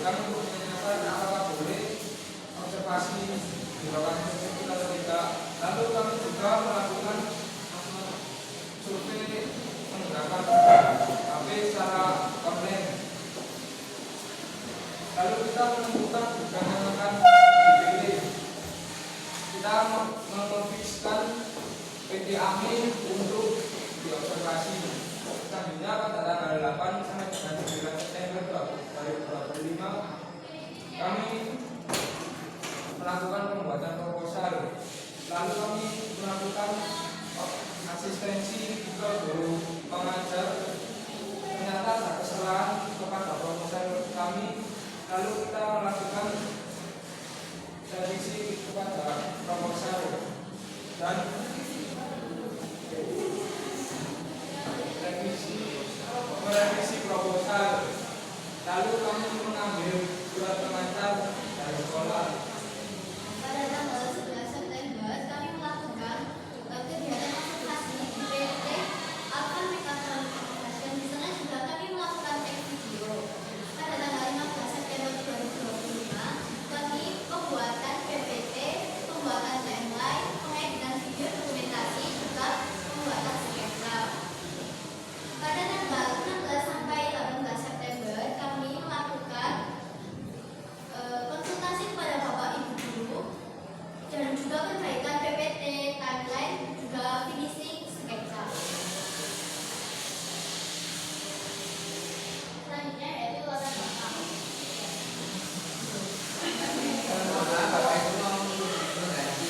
melakukan untuk menanyakan apakah boleh observasi di lokasi tersebut atau tidak. Lalu kami juga melakukan survei menggunakan HP secara online. Lalu kita menentukan bukan akan dipilih. Kita memfikskan PT Amin untuk diobservasi. Selanjutnya pada tanggal 8 sampai dengan 9 September 2025 kami melakukan pembuatan proposal. Lalu kami melakukan asistensi ke guru pengajar. Ternyata ada kesalahan kepada proposal kami. Lalu kita melakukan revisi kepada proposal dan merevisi proposal. Lalu kami mengambil surat pengantar dari sekolah. Pada tanggal 11 September kami melakukan kegiatan observasi di PT Alkan Mekatronik dan di sana juga kami melakukan tek video. Pada tanggal 15 September 2025 kami pembuatan PPT, pembuatan timeline, pengeditan video dokumentasi juga pembuatan sketsa. Pada tanggal 16 sampai 18 September kami melakukan konsultasi kepada Bapak Ibu guru dan juga perbaikan PPT, timeline, juga finishing sketsa. Selanjutnya yaitu latar belakang. Bapak Ibu mau mengganti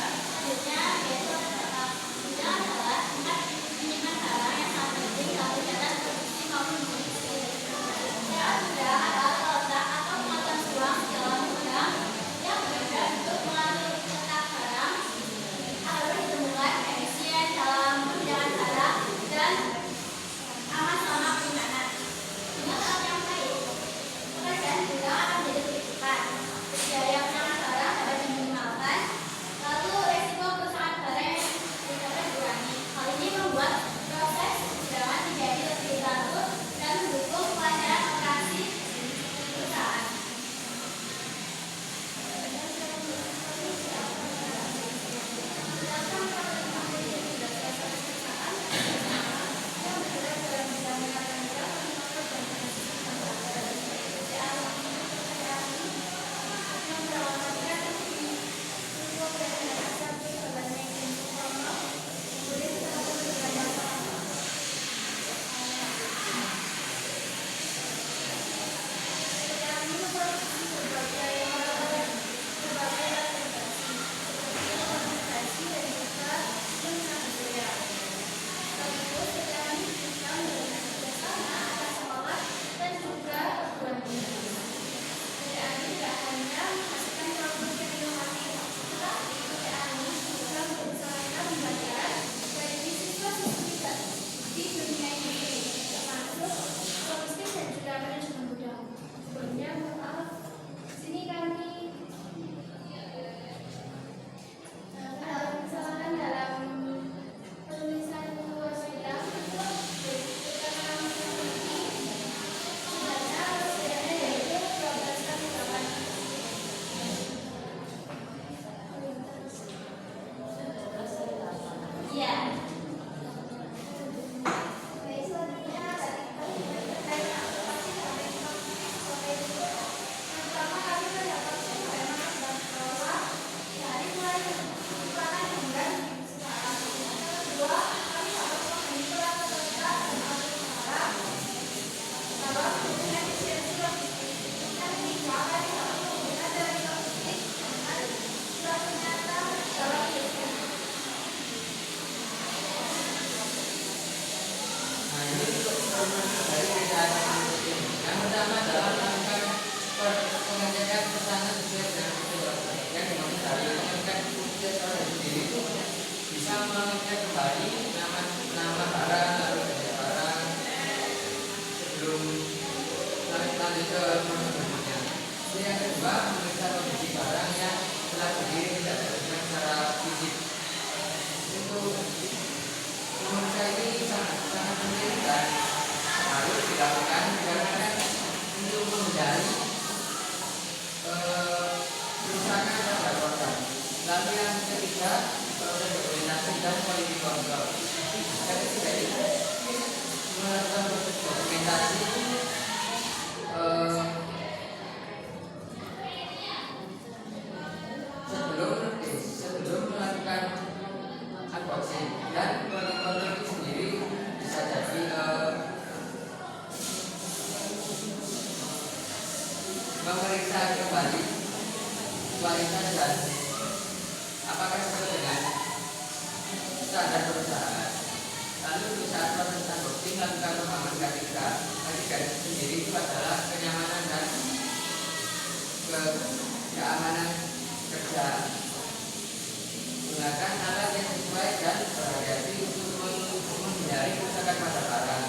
Selanjutnya yaitu latar belakang. Ini adalah tingkat penyimpanan barang yang sangat penting dalam kegiatan produksi maupun produksi. Yang kedua adalah letak atau muatan ruang di dalam gudang yang berbeda untuk mengatur letak barang agar ditemukan efisien dalam pemindahan barang dan aman selama penyimpanan. Dengan alat yang baik, pekerjaan gudang akan menjadi lebih cepat. Biaya penanganan barang dapat diminimalkan. Lalu resiko kerusakan barang yang dapat dikurangi. Hal ini membuat proses gudangan menjadi lebih lanjut dan mendukung kelancaran operasi perusahaan. yang pertama adalah melakukan pengecekan pesanan sesuai dengan yang dimaksud dari mengecek siswa sendiri itu bisa mengecek kembali nama barang lalu jenis barang sebelum lanjut ke proses berikutnya. Yang kedua, memeriksa Lalu yang ketiga, proses dokumentasi dan quality control. Yang ketiga itu melakukan proses dokumentasi sebelum melakukan unboxing, dan quality control itu sendiri bisa jadi memeriksa kembali kualitas dan apakah sesuai dengan standar perusahaan. Lalu di saat proses unboxing lakukan pemahaman K3 itu sendiri itu adalah kenyamanan dan keamanan kerja. Gunakan alat yang sesuai dan berhati-hati untuk menghindari kerusakan pada barang.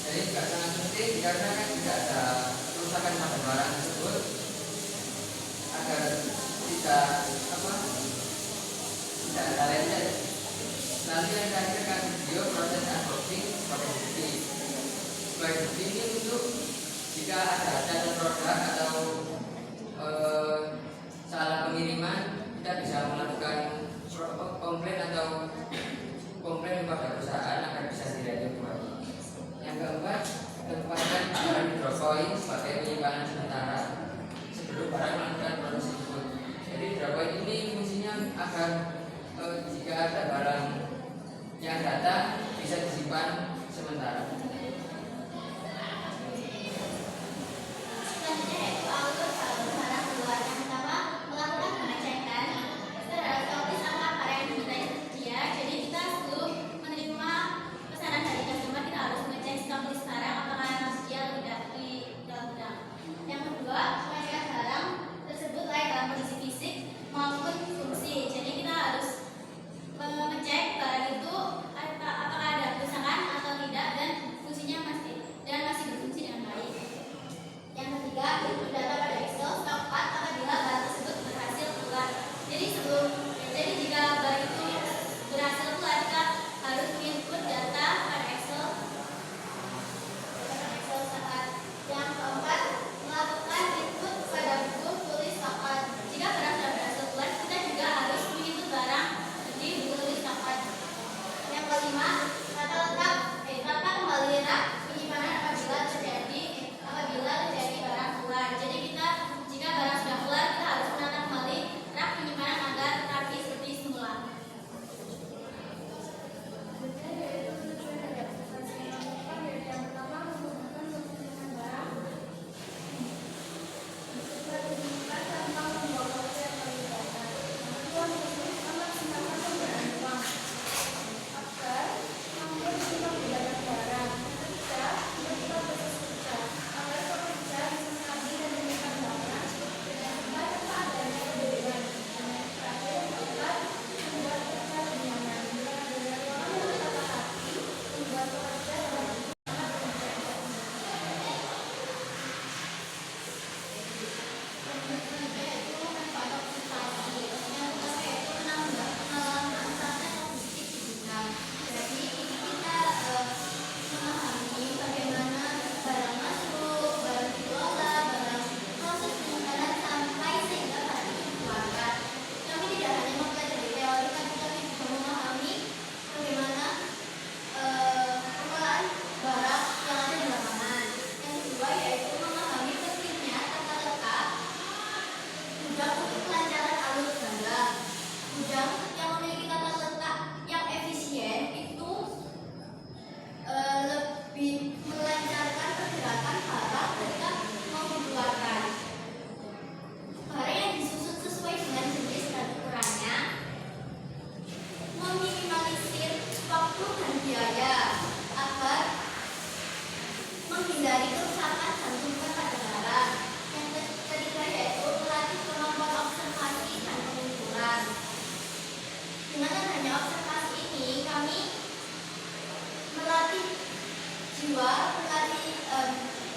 Jadi juga sangat penting karena kan tidak ada kerusakan pada barang tersebut agar tidak ada lecet. Lalu yang terakhir kan video proses unboxing sebagai bukti. Sebagai bukti ini untuk jika ada cacat produk atau salah pengiriman, kita bisa melakukan komplain atau komplain kepada perusahaan agar bisa direview kembali. Yang keempat, tempatkan barang di drop point sebagai penyimpanan sementara sebelum barang melakukan produksi tersebut. Jadi drop point ini fungsinya agar jika ada barang yang datang bisa disimpan sementara. Selanjutnya yaitu alur barang keluar. Yang pertama, melakukan pengecekan terhadap stokis apa yang kita tersedia. Jadi kita sebelum menerima pesanan dari customer, kita harus mengecek stokis barang apakah tersedia atau tidak di dalam gudang. Yang kedua, pengecekan barang tersebut baik dalam kondisi fisik maupun fungsi. Jadi kita harus mengecek barang itu apakah ada kerusakan atau tidak dan fungsinya masih berfungsi dengan baik. Yang ketiga, input data pada Excel stok part apabila barang tersebut berhasil keluar. Jadi jika barang itu berhasil keluar, kita harus input data pada Excel stok part. Yang keempat, melakukan input pada buku tulis stok part. Jika barang sudah berhasil keluar, kita juga harus menginput barang di buku tulis stok part. Yang kelima, tata kembali rak penyimpanan apabila terjadi barang keluar. Jadi jika barang sudah keluar, kita harus menata kembali rak penyimpanan agar rapi seperti semula.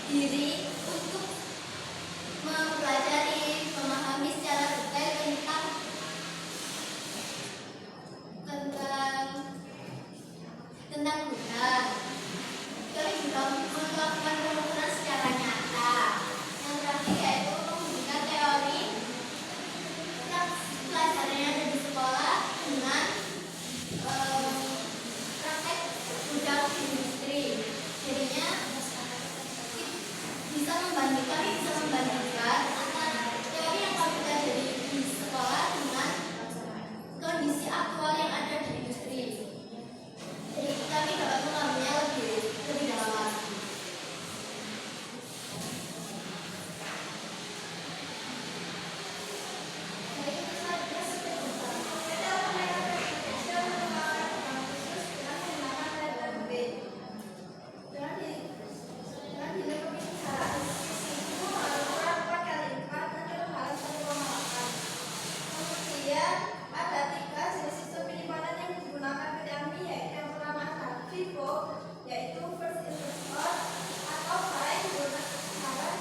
Diri untuk mempelajari, memahami secara detail tentang gudang. Kami juga melakukan pengukuran secara nyata. Yang terakhir yaitu memberikan teori. Kita yaitu first in first out atau para yang digunakan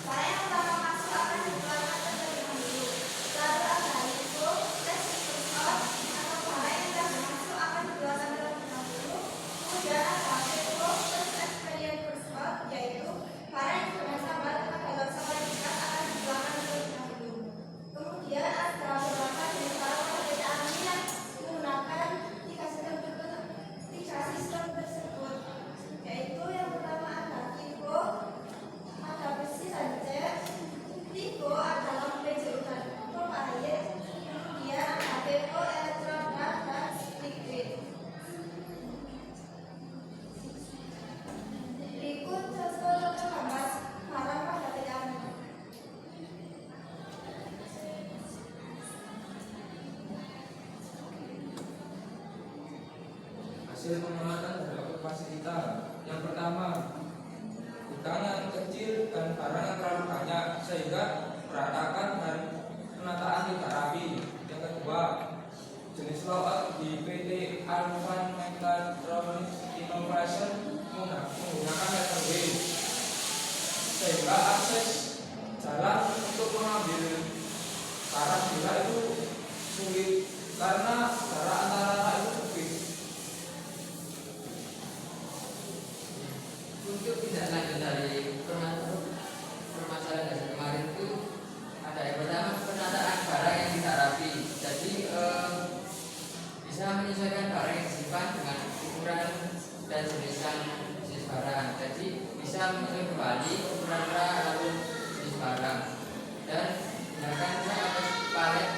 para yang pertama masuk akan dikeluarkan terlebih dahulu. Lalu ada itu last in first out atau para yang terakhir masuk akan dikeluarkan terlebih dahulu. Kemudian ada itu first experience first out, yaitu para yang dengan sabar tetapi dalam sabar dekat akan dikeluarkan terlebih dahulu. Kemudian ada beberapa jenis para pekerja ahli yang menggunakan tiga sistem tersebut, yaitu yang pertama ada Tigo, ada besi dan cat. Tigo adalah PJU dan air, kemudian ada Beko, elektroda dan liquid. Berikut contoh gambar barang pada pilihan. Hasil pengamatan terhadap operasi kita. Yang pertama, gudang yang kecil dan barang yang terlalu banyak sehingga berantakan dan penataan tidak rapi. Yang kedua, jenis layout di PT Alvan Mechatronics Innovation menggunakan letterway sehingga akses jalan untuk mengambil arah gila itu sulit karena jarak antara arah itu sempit. Untuk tidak lanjut dari permasalahan dari kemarin itu ada yang pertama penataan barang yang tidak rapi. Jadi bisa menyesuaikan barang yang disimpan dengan ukuran dan jenis barang. Jadi bisa menyesuaikan kembali ukuran lalu jenis barang dan gunakan atau palet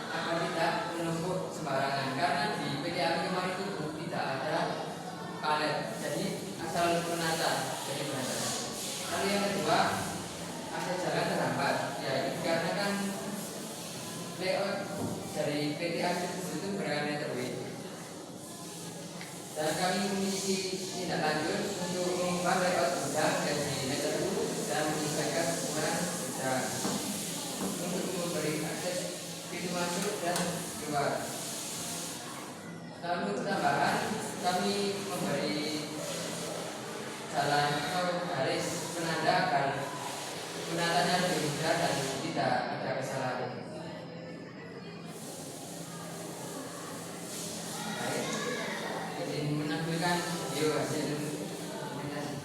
agar tidak menumpuk sembarangan. Karena di PTA kemarin itu tidak ada palet. Jadi asal menata, jadi menata. Lalu yang kedua, akses jalan terhambat. Ya, dikarenakan layout dari PT Akses itu beragam letterway. Dan kami memiliki tindak lanjut untuk mengubah layout gudang dari letter U dan menyesuaikan ukuran gudang untuk memberi akses pintu masuk dan keluar. Lalu tambahan, kami memberi jalan atau garis penanda agar penatanya lebih mudah dan tidak ada kesalahan. Baik, izin menampilkan video hasil dokumentasi.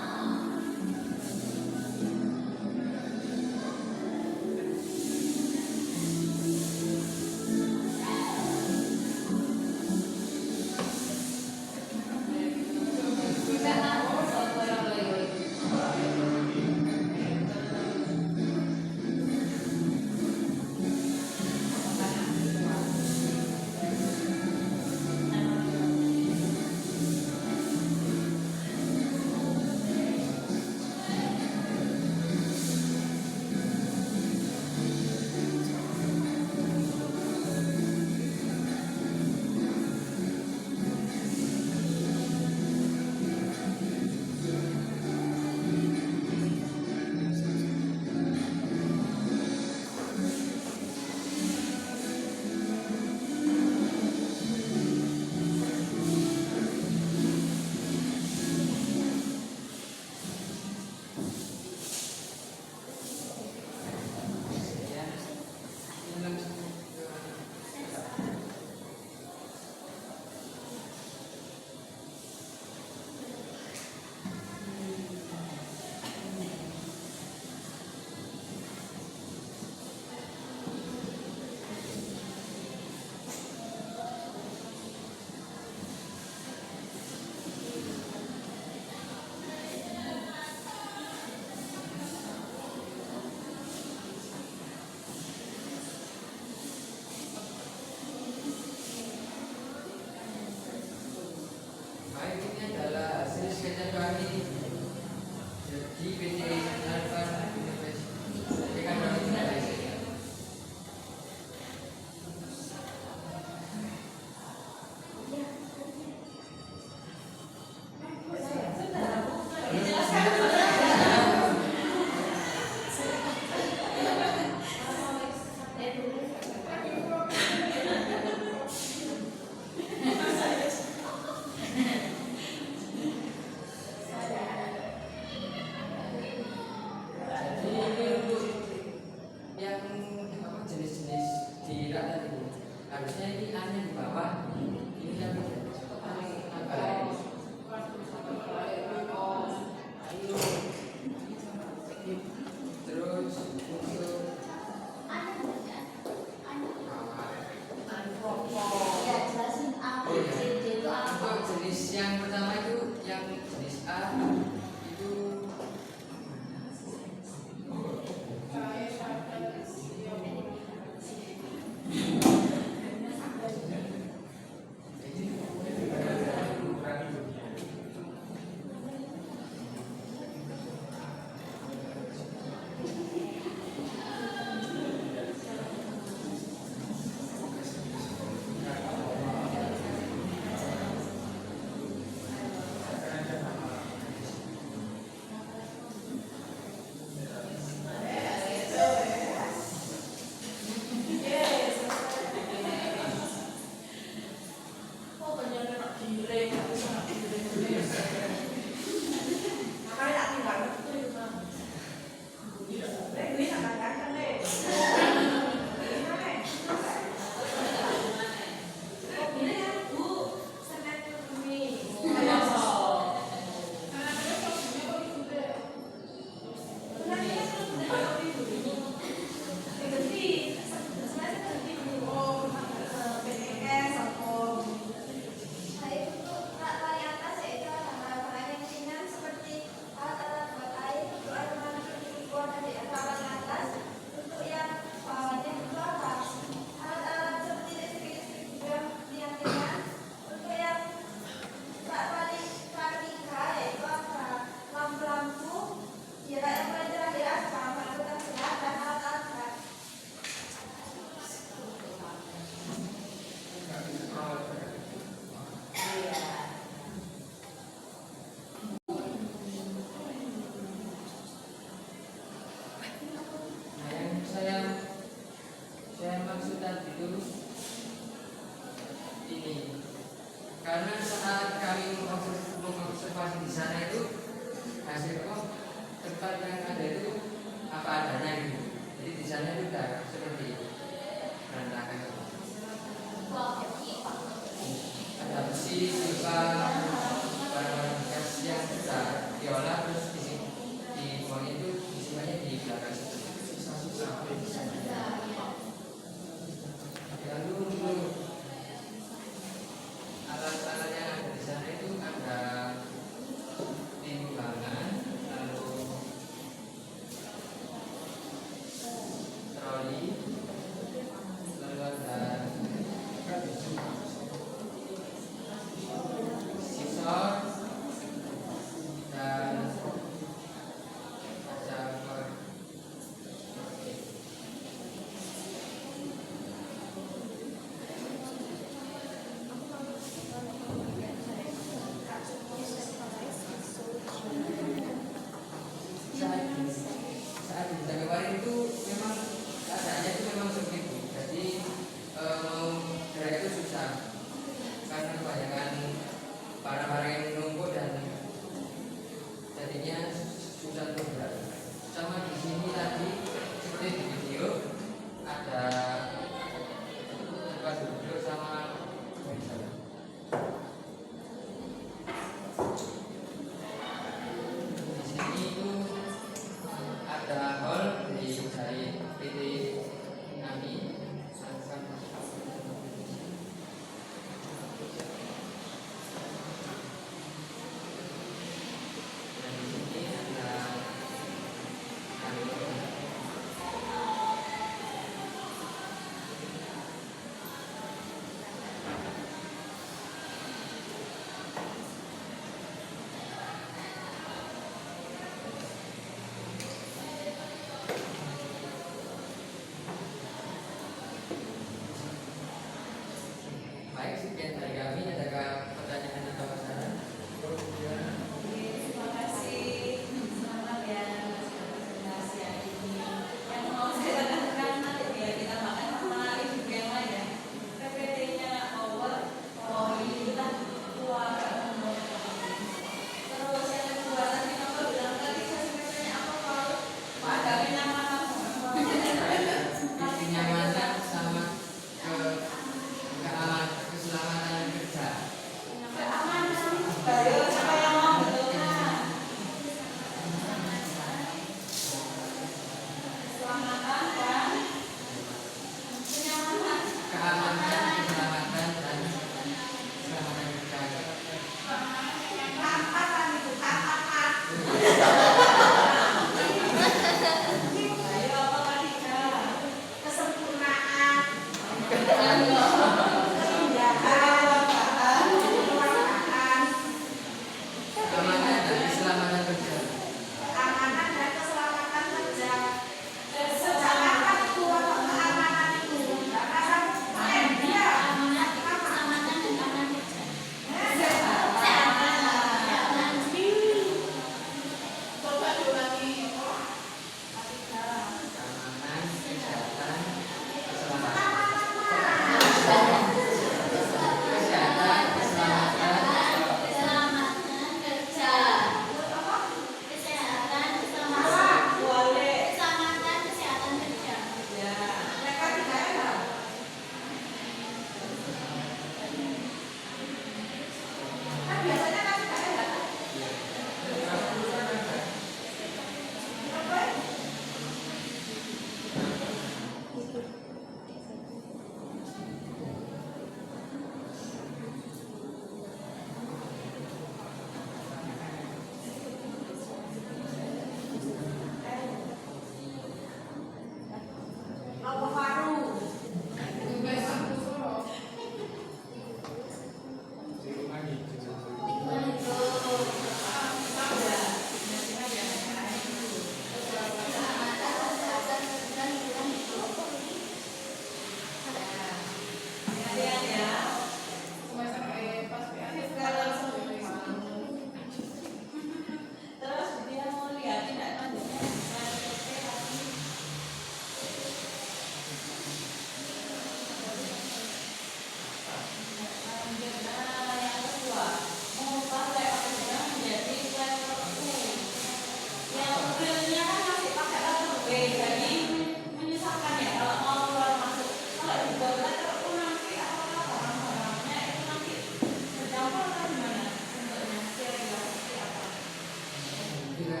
mungkin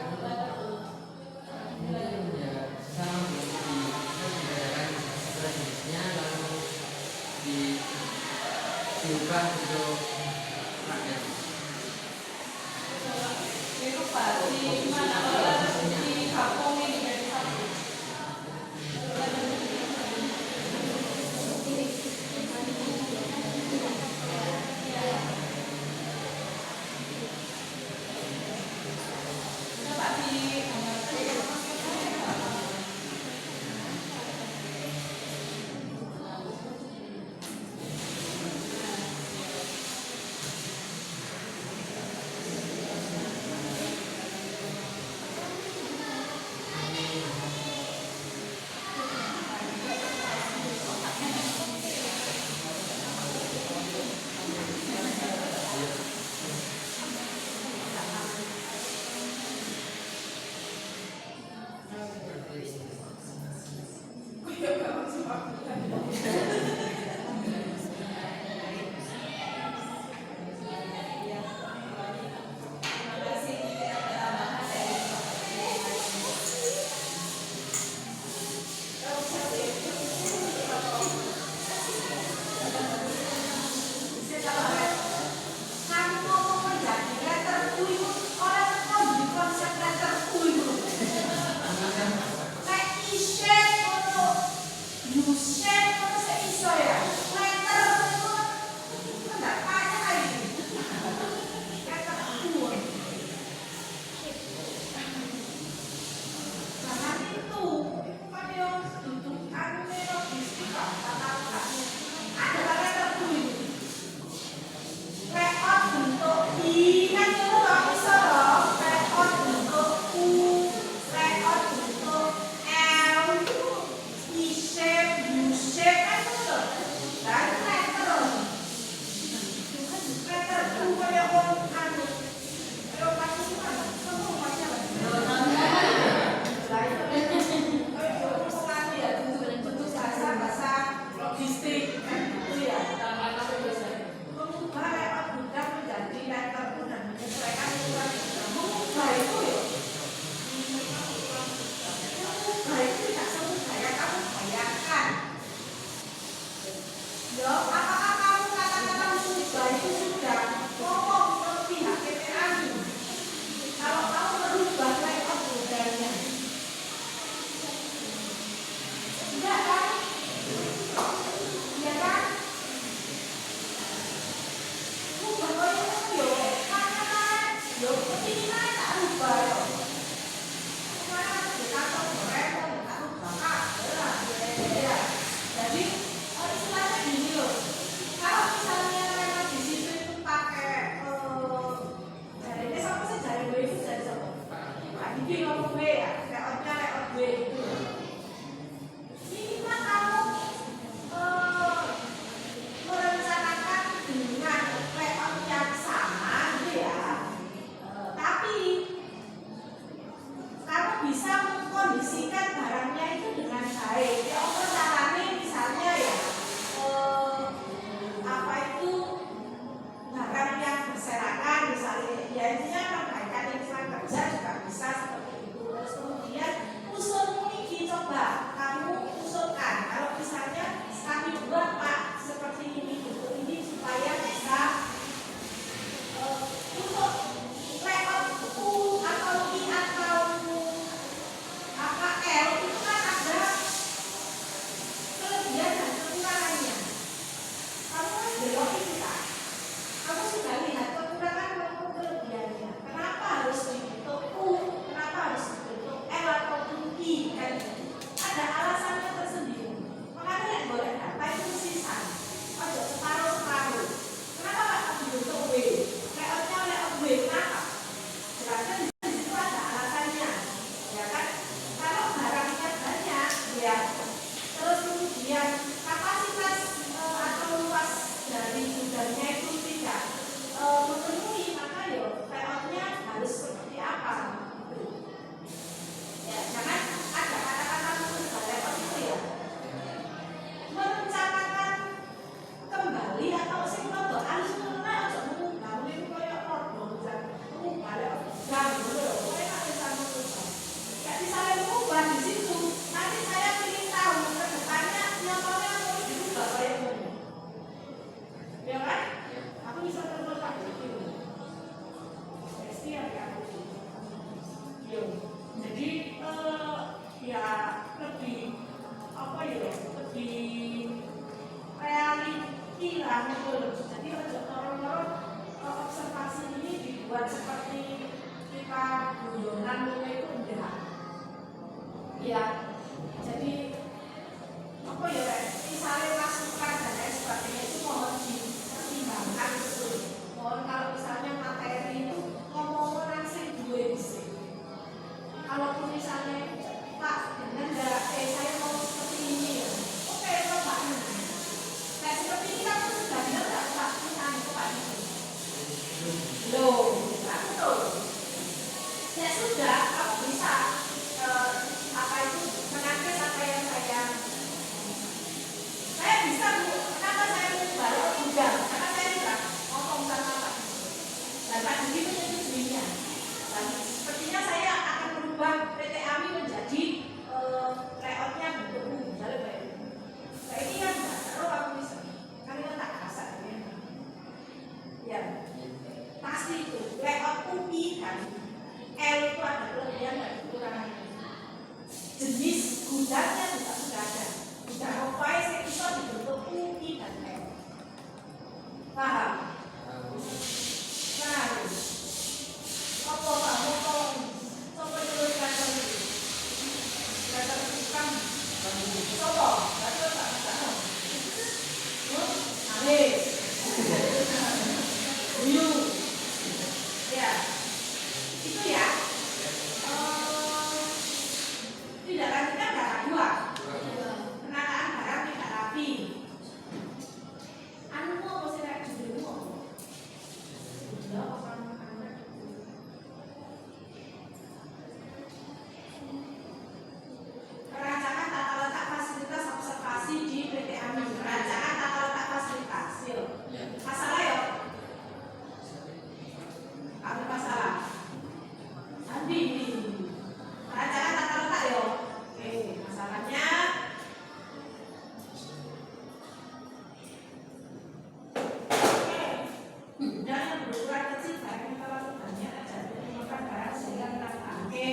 ya sama diadakan jenisnya lalu diubah untuk rakyat. Itu Pak di mana di kampung ini jadi satu. Pak di tapi suka guyonan itu enggak. Ya, jadi apa ya, misalnya masukan dan lain sebagainya itu mohon dipertimbangkan betul. Mohon kalau misalnya materi itu ngomong langsung gue bisa. Kalaupun misalnya Pak, dengan saya mau seperti ini ya, oke coba ini. Kayak seperti ini kan sudah benar nggak Pak? Misalnya Pak itu. Loh, betul. Ya sudah, kamu bisa apa itu menangkis apa yang saya bisa Bu. Kenapa saya baru gudang? Karena saya juga ngomong sama Pak. Dan Pak Didi menyetujuinya. Dan sepertinya saya akan merubah PT AMI menjadi layoutnya bentuk U, misalnya kayak ini. Kayak ini kan nggak seru aku bisa. Kan ini tak kasar ya. Ya, pasti itu layout UI kan. L itu ada kelebihan dan kekurangan. Jenis gudangnya juga sudah ada. Gudang Opais itu dibentuk UI dan L. Paham? Nah, apa kamu tolong coba tuliskan dulu. Kata tukang, coba, kata tak. Amin. Uyu, ya, itu ya. Tidak lanjutkan darah 2. Penataan barang tidak rapi. Anu apa sih kayak judulmu? Ya, orang anak. Perancangan tata letak fasilitas observasi di PT AMI. Perancangan tata letak fasilitas. Yuk. Masalah ya? Ada masalah. Andi. Perancangan tata letak ya. Oke, masalahnya gudang yang berukuran kecil barang kalau banyak aja menemukan barang sehingga terang. Oke,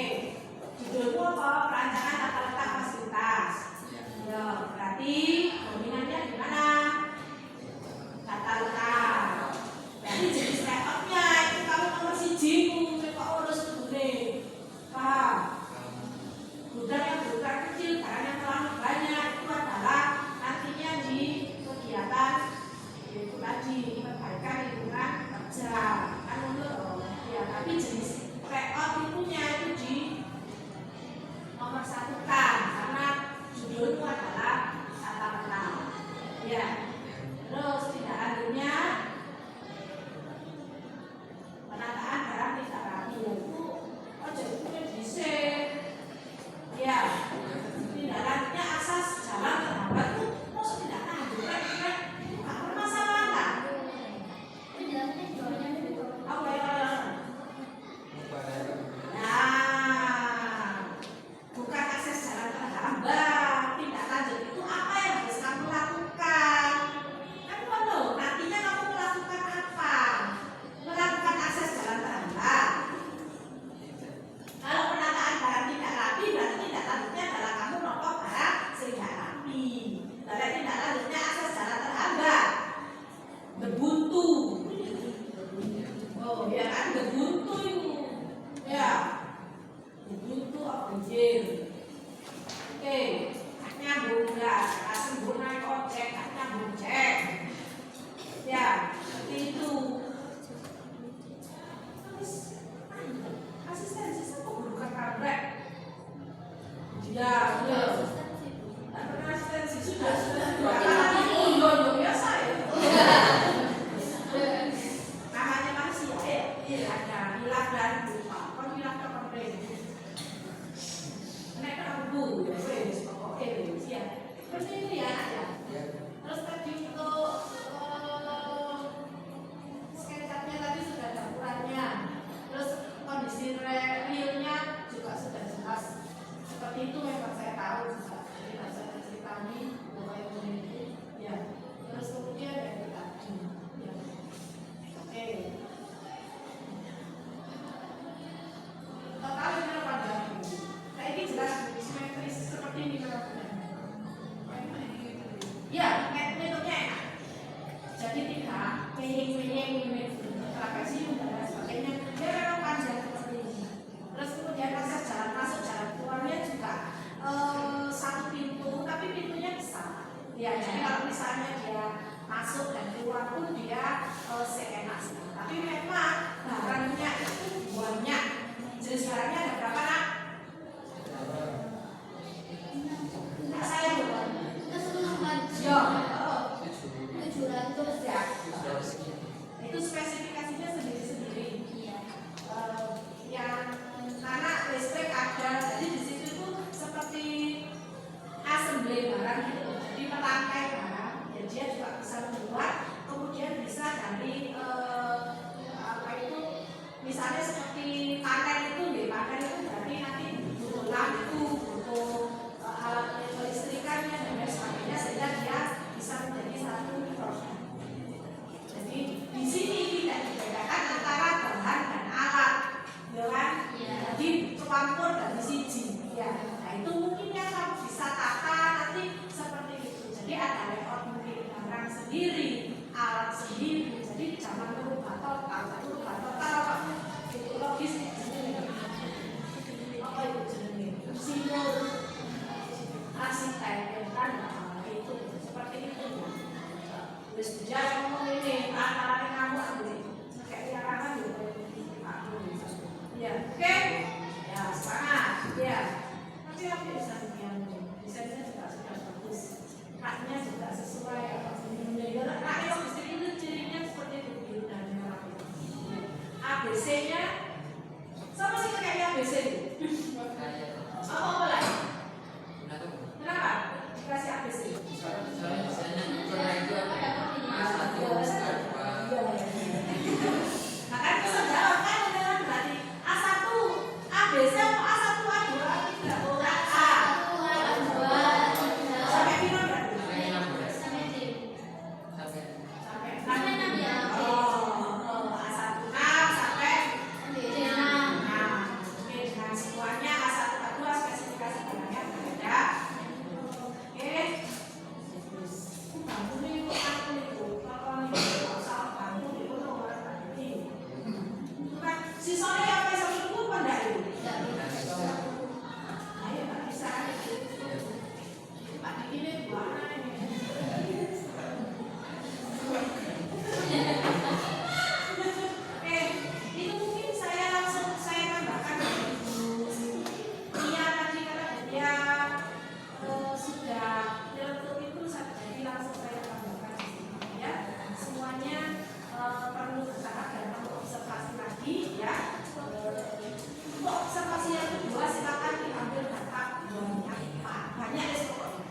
judulmu apa? Perancangan tata letak fasilitas. Ya, berarti dominannya di mana? Tata letak. Berarti jenis layoutnya itu kamu nomor 1 kok urus dulu. Paham? Gudang yang berukuran kecil barang yang terlalu banyak itu adalah nantinya di kegiatan yaitu tadi perbaikan lingkungan kerja kan untuk ya, tapi jenis layout itunya itu di nomor 1 kan karena judulnya adalah tata letak ya. Terus tidak lanjutnya penataan barang tidak rapi yaitu jadi bisa ya. Tidak lanjutnya asas jalan terhambat itu maksud tidak lanjut itu nggak bermasalah kan? Aku nah, bukan akses jalan terhambat. Tindak lanjut itu apa yang harus kamu lakukan? Kan kamu nantinya kamu melakukan apa? Melakukan akses jalan terhambat. Kalau penataan barang tidak rapi berarti tindak lanjutnya adalah kamu nopok barang sehingga rapi. Lalu tindak lanjutnya akses jalan terhambat. Berbuntu. Oh ya kan berbuntu itu. Ya. Berbuntu banjir. Oke, nyambung gas, kasih naik ojek, nyambung cek. Ya, seperti itu. Asistensi saya kok bukan kabrek. Ya, sudah. Tak pernah asistensi sudah. Iya, biasa ya. Namanya manusia ya. Ada hilang dan lupa. Kau hilang kapan deh? Nek aku ya wes pokoke wes ya. Terus itu ya ada. Terus tadi untuk sketsanya tadi sudah ada ukurannya. Terus kondisi realnya juga sudah jelas. Seperti itu memang saya tahu juga. Jadi tidak saya ceritani bahwa yang ini ya. Terus kemudian dari tadi ya. Oke. Totalnya berapa dari? Nah ini jelas simetris seperti ini kalau ya, metodenya enak. Jadi tidak peying trapesium dan lain sebagainya. Dia memang panjang seperti ini. Ya, oke? Ya, semangat. Ya. Tapi apa bisa yang desainnya juga sudah bagus. Raknya juga sesuai apa sebenarnya. Raknya bagus itu cirinya seperti itu biru dan merah. ABC-nya sama sih kayak ABC itu. Apa lagi? Kenapa dikasih ABC? Soalnya pernah itu A1, A2. Maka bisa jawab kan beneran berarti A1, ABC atau A1, A2, A3, A. Sampai final berarti? Sampai 6 Sampai Sampai 6 ya. A1 6 sampai 6. Oke, dengan semuanya A1, A2 spesifikasi barangnya berbeda. Oke. Bantu nih kok aku itu, kalau nih nggak usah bantu itu nomor tadi. Bukan sisanya yang bisa itu pada itu. Ayo nggak bisa. Pak ini buana ini. Itu mungkin saya langsung saya tambahkan Iya tadi karena dia sudah untuk itu jadi langsung saya tambahkan di sini ya. Semuanya perlu bertahap dan perlu observasi lagi ya. Untuk observasi yang kedua silakan diambil data banyak ya pokoknya.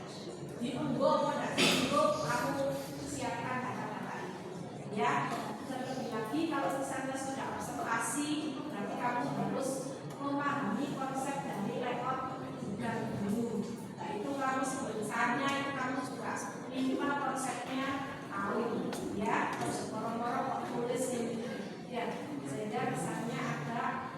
Diunggah pada video kamu siapkan data-data itu ya. Terlebih lagi kalau misalnya sudah observasi berarti kamu harus memahami konsep dari layout dan menu. Nah itu kamu sebesarnya itu kamu juga minimal konsepnya tahu ya. Terus boro-boro kok tulis ini ya sehingga misalnya ada